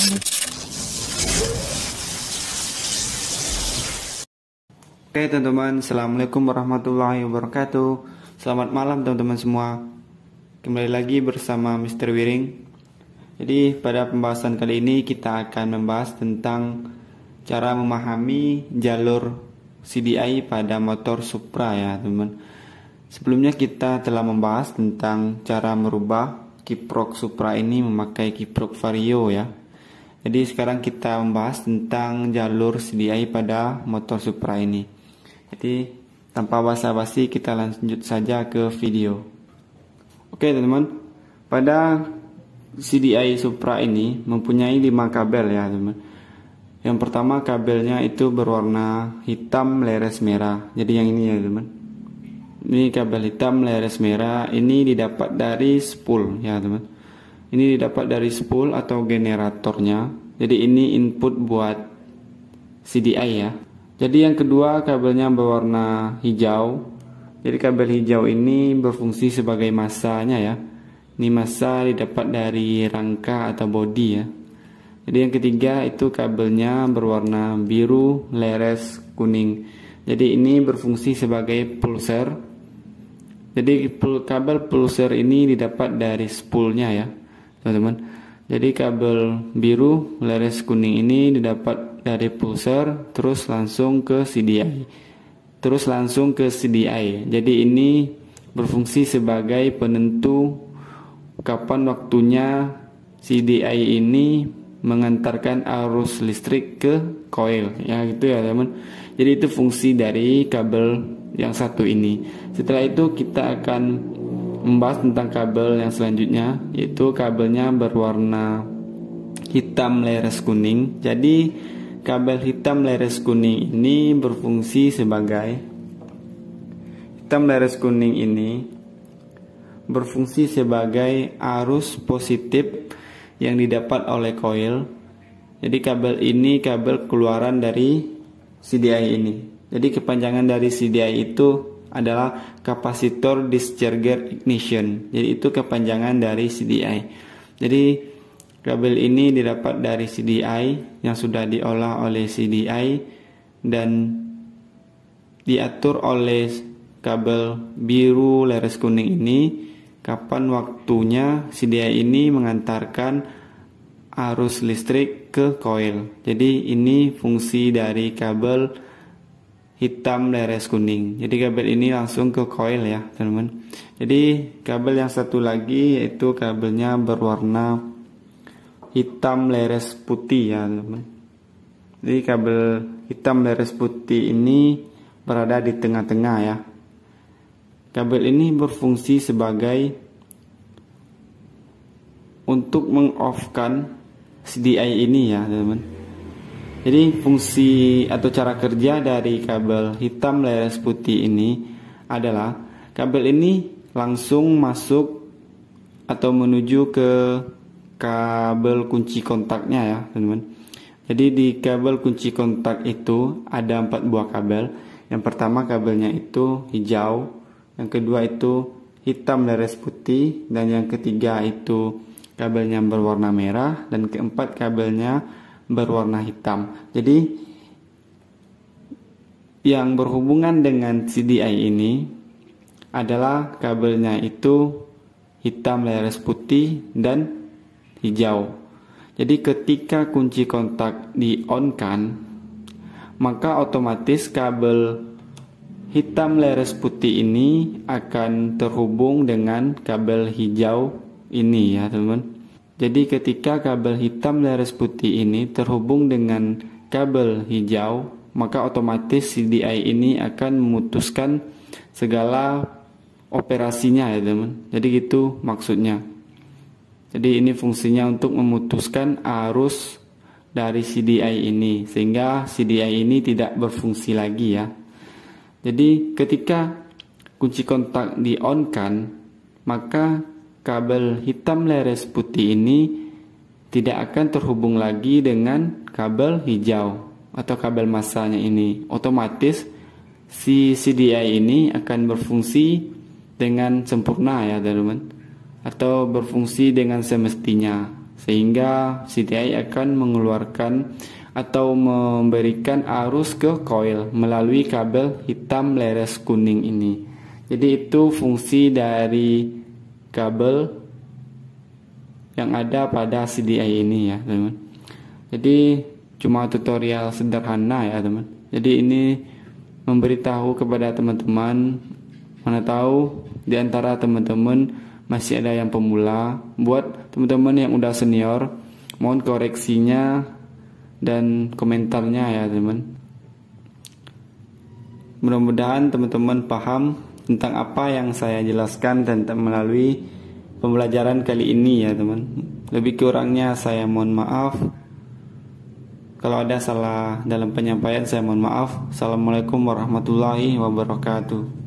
Oke teman-teman, Assalamualaikum warahmatullahi wabarakatuh. Selamat malam teman-teman semua. Kembali lagi bersama Mr. Wiring. Jadi pada pembahasan kali ini kita akan membahas tentang cara memahami jalur CDI pada motor Supra ya teman-teman. Sebelumnya kita telah membahas tentang cara merubah kiprok Supra ini memakai kiprok Vario ya. Jadi sekarang kita membahas tentang jalur CDI pada motor Supra ini. Jadi tanpa basa-basi kita lanjut saja ke video. Oke teman-teman, pada CDI Supra ini mempunyai 5 kabel ya teman-teman. Yang pertama kabelnya itu berwarna hitam leres merah. Jadi yang ini ya teman-teman. Ini kabel hitam leres merah, ini didapat dari spool ya teman-teman. Ini didapat dari spool atau generatornya. Jadi ini input buat CDI ya. Jadi yang kedua kabelnya berwarna hijau. Jadi kabel hijau ini berfungsi sebagai masanya ya. Ini masa didapat dari rangka atau bodi ya. Jadi yang ketiga itu kabelnya berwarna biru leres kuning. Jadi ini berfungsi sebagai pulser. Jadi kabel pulser ini didapat dari spoolnya ya teman-teman. Jadi kabel biru leres kuning ini didapat dari pulser, terus langsung ke CDI, Jadi ini berfungsi sebagai penentu kapan waktunya CDI ini mengantarkan arus listrik ke coil ya gitu ya teman. Jadi itu fungsi dari kabel yang satu ini. Setelah itu kita akan membahas tentang kabel yang selanjutnya, yaitu kabelnya berwarna hitam leres kuning. Jadi kabel hitam leres kuning ini berfungsi sebagai arus positif yang didapat oleh coil. Jadi kabel ini kabel keluaran dari CDI ini. Jadi kepanjangan dari CDI itu adalah kapasitor discharger ignition. Jadi itu kepanjangan dari CDI. Jadi kabel ini didapat dari CDI yang sudah diolah oleh CDI dan diatur oleh kabel biru leres kuning ini kapan waktunya CDI ini mengantarkan arus listrik ke coil. Jadi ini fungsi dari kabel hitam leres kuning. Jadi kabel ini langsung ke coil ya teman-teman. Jadi kabel yang satu lagi yaitu kabelnya berwarna hitam leres putih ya teman-teman. Jadi kabel hitam leres putih ini berada di tengah-tengah ya. Kabel ini berfungsi sebagai untuk meng-off-kan CDI ini ya teman-teman. Jadi fungsi atau cara kerja dari kabel hitam leres putih ini adalah kabel ini langsung masuk atau menuju ke kabel kunci kontaknya ya teman-teman. Jadi di kabel kunci kontak itu ada 4 buah kabel. Yang pertama kabelnya itu hijau, yang kedua itu hitam leres putih, dan yang ketiga itu kabelnya berwarna merah, dan keempat kabelnya berwarna hitam. Jadi yang berhubungan dengan CDI ini adalah kabelnya itu hitam leres putih dan hijau. Jadi ketika kunci kontak di-on-kan, maka otomatis kabel hitam leres putih ini akan terhubung dengan kabel hijau ini ya teman-teman. Jadi ketika kabel hitam leres putih ini terhubung dengan kabel hijau, maka otomatis CDI ini akan memutuskan segala operasinya ya teman. Jadi gitu maksudnya. Jadi ini fungsinya untuk memutuskan arus dari CDI ini sehingga CDI ini tidak berfungsi lagi ya. Jadi ketika kunci kontak di-on-kan, maka kabel hitam leres putih ini tidak akan terhubung lagi dengan kabel hijau atau kabel masanya ini. Otomatis si CDI ini akan berfungsi dengan sempurna ya teman-teman, atau berfungsi dengan semestinya. sehingga CDI akan mengeluarkan atau memberikan arus ke coil melalui kabel hitam leres kuning ini. Jadi itu fungsi dari kabel yang ada pada CDI ini ya teman. Jadi cuma tutorial sederhana ya teman. Jadi ini memberitahu kepada teman-teman, mana tahu di antara teman-teman masih ada yang pemula. Buat teman-teman yang udah senior, mohon koreksinya dan komentarnya ya teman. Mudah-mudahan teman-teman paham tentang apa yang saya jelaskan tentang melalui pembelajaran kali ini ya teman. Lebih kurangnya saya mohon maaf. Kalau ada salah dalam penyampaian saya mohon maaf. Assalamualaikum warahmatullahi wabarakatuh.